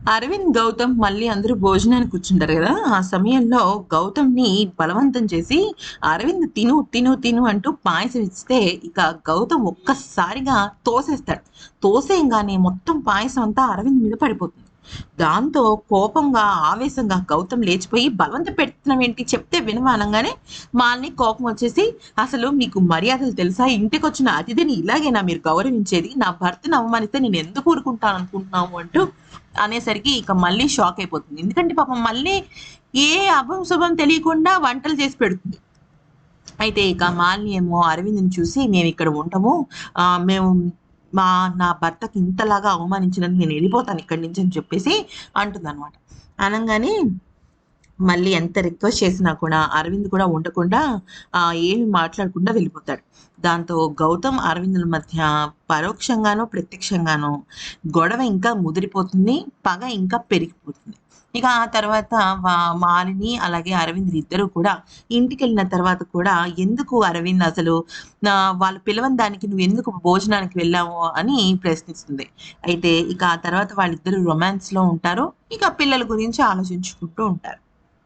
అరవింద్, గౌతమ్ మళ్ళీ అందరూ భోజనానికి కూర్చుంటారు గదా! ఆ సమయంలో గౌతమ్‌ని బలవంతం చేసి, "అరవింద్ తిను, తిను, తిను" అంటూ పాయసం ఇస్తే, ఇక గౌతమ్ ఒక్కసారిగా తోసేస్తాడు. తోసేయంగానే మొత్తం పాయసం అంతా అరవింద్ మీద పడిపోతుంది. దాంతో కోపంగా, ఆవేశంగా గౌతమ్ లేచిపోయి, "బలవంత పెడుతున్నావేంటి? చెప్తే వినవా?" అనంగానే మాలినికి కోపం వచ్చేసి, "అసలు మీకు మర్యాదలు తెలుసా? ఇంటికొచ్చిన అతిథిని ఇలాగేనా మీరు గౌరవించేది? నా భర్తను అవమానిస్తే నేనెందుకు ఊరుకుంటాననుకుంటున్నావు" అంటూ అనేసరికి ఇక మళ్ళీ షాక్ అయిపోతుంది. ఎందుకంటే పాపం మళ్ళీ ఏ అభం శుభం తెలియకుండా వంటలు చేసి పెడుతుంది. అయితే ఇక మాలిని ఏమో అరవింద్‌ని చూసి మేమిక్కడ ఉండము. మేము మా నా భర్తకి ఇంతలాగా అవమానించినందుకు నేనెళ్ళిపోతాను ఇక్కడి నుంచి అని చెప్పేసి అంటుందనమాట. అనంగానే మళ్ళీ ఎంత రిక్వెస్ట్ చేసినా కూడా అరవింద్ కూడా ఉండకుండా ఏమి మాట్లాడకుండా వెళ్ళిపోతాడు. దాంతో గౌతమ్, అరవిందుల మధ్య పరోక్షంగానో, ప్రత్యక్షంగానో గొడవ ఇంకా ముదిరిపోతుంది. పగ ఇంకా పెరిగిపోతుంది. ఇక ఆ తర్వాత వా మాలిని అలాగే అరవింద్ ఇద్దరు కూడా ఇంటికెళ్ళిన తర్వాత కూడా ఎందుకు అరవింద్ అసలు వాళ్ళు పిలవని దానికి నువ్వెందుకు భోజనానికి వెళ్ళావు అని ప్రశ్నిస్తుంది. అయితే ఇక ఆ తర్వాత వాళ్ళిద్దరూ రొమాన్స్‌లో ఉంటారు. ఇక పిల్లల గురించి ఆలోచించుకుంటూ ఉంటారు.